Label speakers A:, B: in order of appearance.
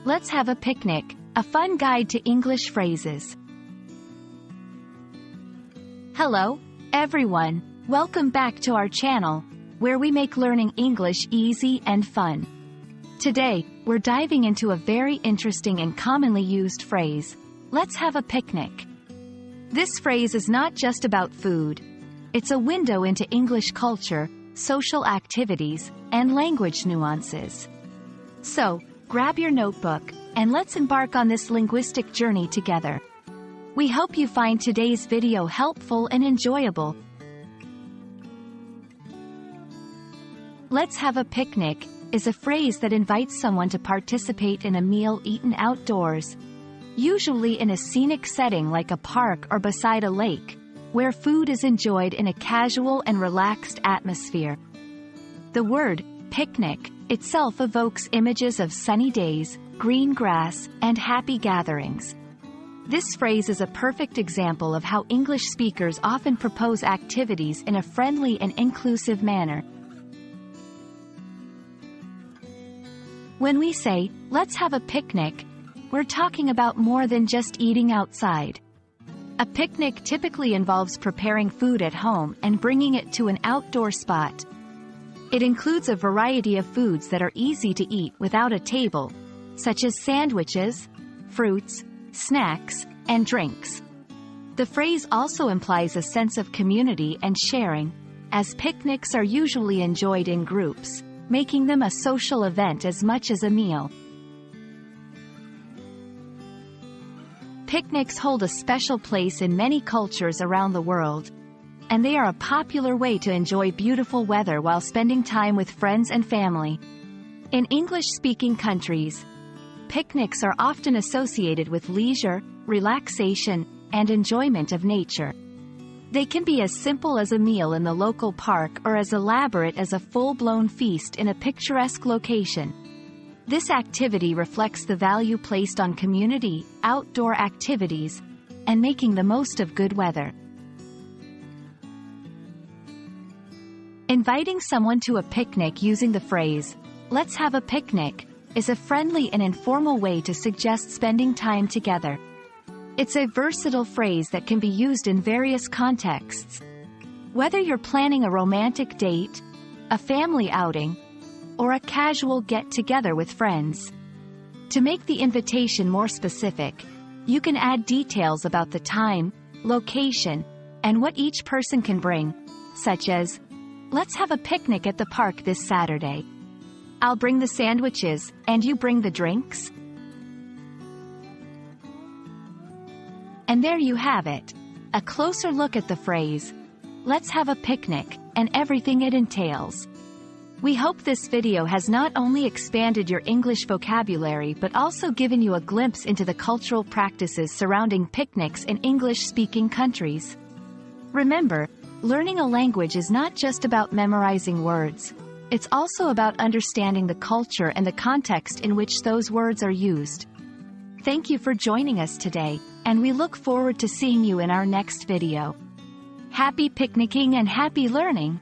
A: Let's have a picnic, a fun guide to English phrases. Hello, everyone. Welcome back to our channel, where we make learning English easy and fun. Today, we're diving into a very interesting and commonly used phrase. Let's have a picnic. This phrase is not just about food. It's a window into English culture, social activities, and language nuances. So, grab your notebook, and let's embark on this linguistic journey together. We hope you find today's video helpful and enjoyable. Let's have a picnic is a phrase that invites someone to participate in a meal eaten outdoors, usually in a scenic setting like a park or beside a lake, where food is enjoyed in a casual and relaxed atmosphere. The word picnic itself evokes images of sunny days, green grass, and happy gatherings. This phrase is a perfect example of how English speakers often propose activities in a friendly and inclusive manner. When we say, "Let's have a picnic," we're talking about more than just eating outside. A picnic typically involves preparing food at home and bringing it to an outdoor spot. It includes a variety of foods that are easy to eat without a table, such as sandwiches, fruits, snacks, and drinks. The phrase also implies a sense of community and sharing, as picnics are usually enjoyed in groups, making them a social event as much as a meal. Picnics hold a special place in many cultures around the world, and they are a popular way to enjoy beautiful weather while spending time with friends and family. In English-speaking countries, picnics are often associated with leisure, relaxation, and enjoyment of nature. They can be as simple as a meal in the local park or as elaborate as a full-blown feast in a picturesque location. This activity reflects the value placed on community, outdoor activities, and making the most of good weather. Inviting someone to a picnic using the phrase, "Let's have a picnic," is a friendly and informal way to suggest spending time together. It's a versatile phrase that can be used in various contexts. Whether you're planning a romantic date, a family outing, or a casual get-together with friends. To make the invitation more specific, you can add details about the time, location, and what each person can bring, such as, "Let's have a picnic at the park this Saturday. I'll bring the sandwiches, and you bring the drinks." And there you have it, a closer look at the phrase, "Let's have a picnic," and everything it entails. We hope this video has not only expanded your English vocabulary but also given you a glimpse into the cultural practices surrounding picnics in English-speaking countries. Remember, learning a language is not just about memorizing words. It's also about understanding the culture and the context in which those words are used. Thank you for joining us today, and we look forward to seeing you in our next video. Happy picnicking and happy learning!